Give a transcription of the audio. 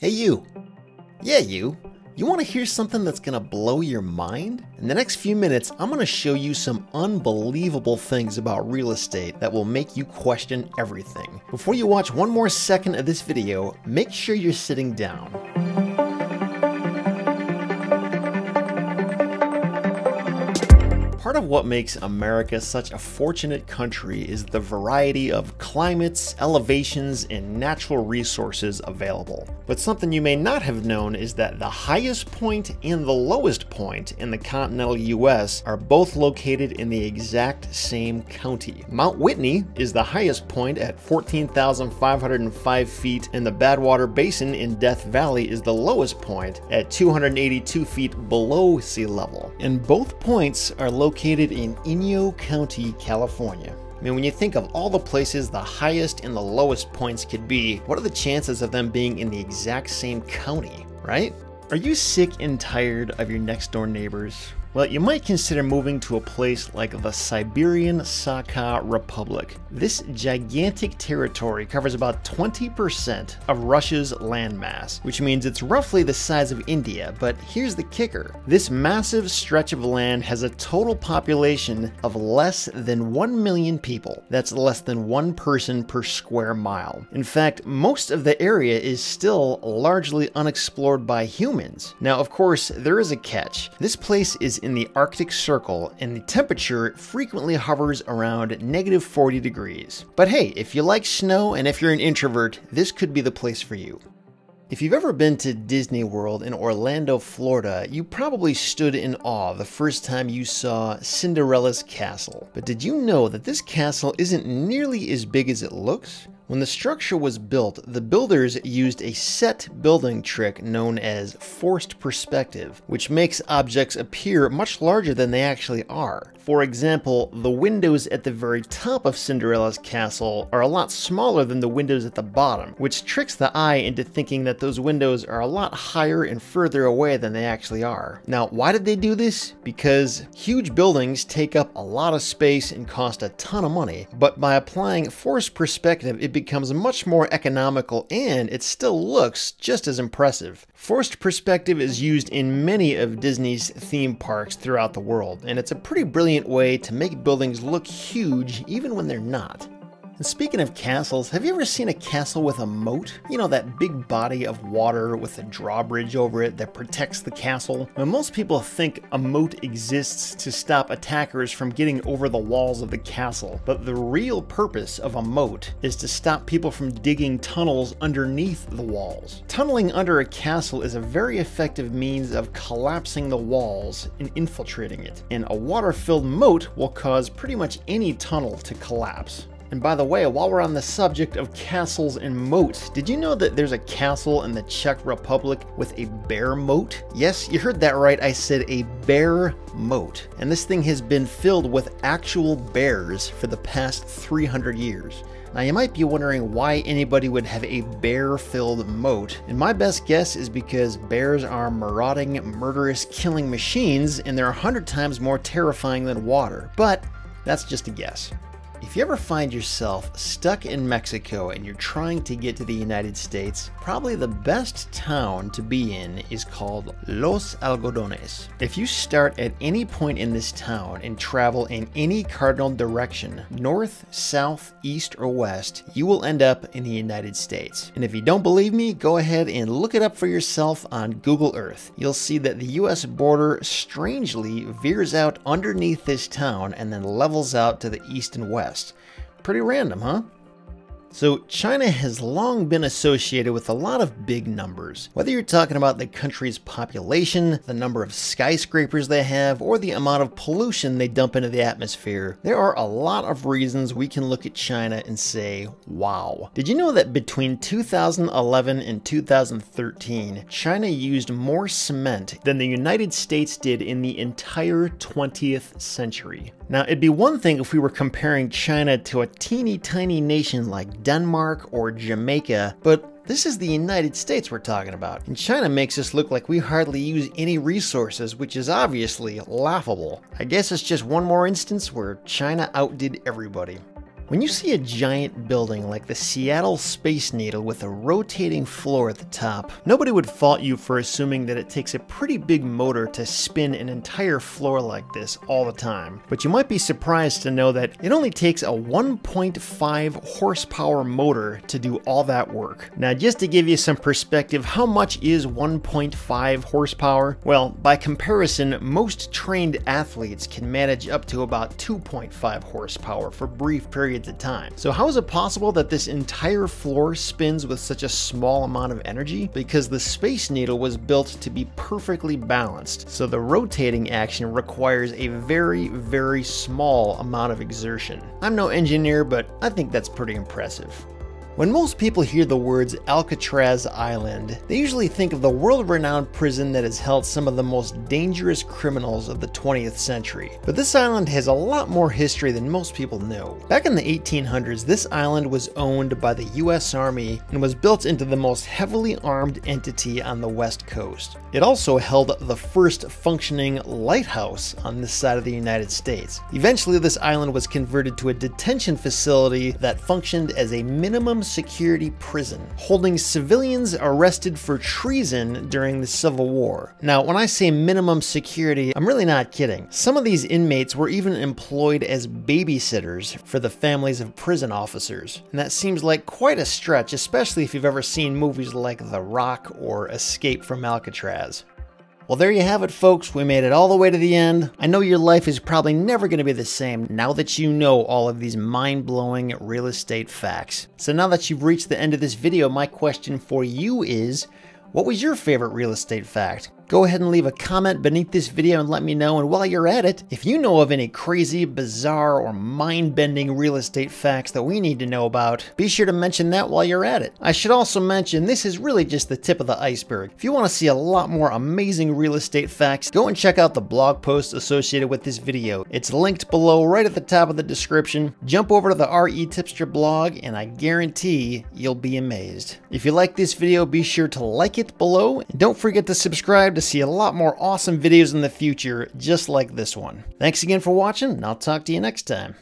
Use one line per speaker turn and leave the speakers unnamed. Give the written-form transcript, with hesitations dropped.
Hey you! Yeah you! You want to hear something that's gonna blow your mind? In the next few minutes, I'm gonna show you some unbelievable things about real estate that will make you question everything. Before you watch one more second of this video, make sure you're sitting down. Part of what makes America such a fortunate country is the variety of climates, elevations, and natural resources available. But something you may not have known is that the highest point and the lowest point in the continental US are both located in the exact same county. Mount Whitney is the highest point at 14,505 feet, and the Badwater Basin in Death Valley is the lowest point at 282 feet below sea level. And both points are located in Inyo County, California. I mean, when you think of all the places the highest and the lowest points could be, what are the chances of them being in the exact same county, right? Are you sick and tired of your next door neighbors? Well, you might consider moving to a place like the Siberian Sakha Republic. This gigantic territory covers about 20% of Russia's landmass, which means it's roughly the size of India, but here's the kicker. This massive stretch of land has a total population of less than 1 million people. That's less than one person per square mile. In fact, most of the area is still largely unexplored by humans. Now, of course, there is a catch. This place is in the Arctic Circle, and the temperature frequently hovers around -40 degrees. But hey, if you like snow and if you're an introvert, this could be the place for you. If you've ever been to Disney World in Orlando, Florida, you probably stood in awe the first time you saw Cinderella's castle. But did you know that this castle isn't nearly as big as it looks? When the structure was built, the builders used a set building trick known as forced perspective, which makes objects appear much larger than they actually are. For example, the windows at the very top of Cinderella's castle are a lot smaller than the windows at the bottom, which tricks the eye into thinking that those windows are a lot higher and further away than they actually are. Now, why did they do this? Because huge buildings take up a lot of space and cost a ton of money, but by applying forced perspective, it becomes much more economical and it still looks just as impressive. Forced perspective is used in many of Disney's theme parks throughout the world, and it's a pretty brilliant way to make buildings look huge even when they're not. And speaking of castles, have you ever seen a castle with a moat? You know, that big body of water with a drawbridge over it that protects the castle? Now, most people think a moat exists to stop attackers from getting over the walls of the castle, but the real purpose of a moat is to stop people from digging tunnels underneath the walls. Tunneling under a castle is a very effective means of collapsing the walls and infiltrating it, and a water-filled moat will cause pretty much any tunnel to collapse. And by the way, while we're on the subject of castles and moats, did you know that there's a castle in the Czech Republic with a bear moat? Yes, you heard that right, I said a bear moat. And this thing has been filled with actual bears for the past 300 years. Now you might be wondering why anybody would have a bear-filled moat, and my best guess is because bears are marauding, murderous, killing machines, and they're 100 times more terrifying than water, but that's just a guess. If you ever find yourself stuck in Mexico and you're trying to get to the United States, probably the best town to be in is called Los Algodones. If you start at any point in this town and travel in any cardinal direction, north, south, east, or west, you will end up in the United States. And if you don't believe me, go ahead and look it up for yourself on Google Earth. You'll see that the US border strangely veers out underneath this town and then levels out to the east and west. Pretty random, huh? So China has long been associated with a lot of big numbers. Whether you're talking about the country's population, the number of skyscrapers they have, or the amount of pollution they dump into the atmosphere, there are a lot of reasons we can look at China and say, wow. Did you know that between 2011 and 2013, China used more cement than the United States did in the entire 20th century? Now, it'd be one thing if we were comparing China to a teeny tiny nation like Denmark or Jamaica, but this is the United States we're talking about. And China makes us look like we hardly use any resources, which is obviously laughable. I guess it's just one more instance where China outdid everybody. When you see a giant building like the Seattle Space Needle with a rotating floor at the top, nobody would fault you for assuming that it takes a pretty big motor to spin an entire floor like this all the time. But you might be surprised to know that it only takes a 1.5 horsepower motor to do all that work. Now, just to give you some perspective, how much is 1.5 horsepower? Well, by comparison, most trained athletes can manage up to about 2.5 horsepower for brief periods of time. So how is it possible that this entire floor spins with such a small amount of energy? Because the Space Needle was built to be perfectly balanced, so the rotating action requires a very, very small amount of exertion. I'm no engineer, but I think that's pretty impressive. When most people hear the words Alcatraz Island, they usually think of the world-renowned prison that has held some of the most dangerous criminals of the 20th century. But this island has a lot more history than most people know. Back in the 1800s, this island was owned by the US Army and was built into the most heavily armed entity on the West Coast. It also held the first functioning lighthouse on this side of the United States. Eventually, this island was converted to a detention facility that functioned as a minimum security prison, holding civilians arrested for treason during the Civil War. Now, when I say minimum security, I'm really not kidding. Some of these inmates were even employed as babysitters for the families of prison officers. And that seems like quite a stretch, especially if you've ever seen movies like The Rock or Escape from Alcatraz. Well, there you have it, folks. We made it all the way to the end. I know your life is probably never going to be the same now that you know all of these mind-blowing real estate facts. So now that you've reached the end of this video, my question for you is, what was your favorite real estate fact? Go ahead and leave a comment beneath this video and let me know. And while you're at it, if you know of any crazy, bizarre, or mind-bending real estate facts that we need to know about, be sure to mention that while you're at it. I should also mention this is really just the tip of the iceberg. If you want to see a lot more amazing real estate facts, go and check out the blog post associated with this video. It's linked below right at the top of the description. Jump over to the REtipster blog and I guarantee you'll be amazed. If you like this video, be sure to like it below and don't forget to subscribe to see a lot more awesome videos in the future just like this one. Thanks again for watching, and I'll talk to you next time.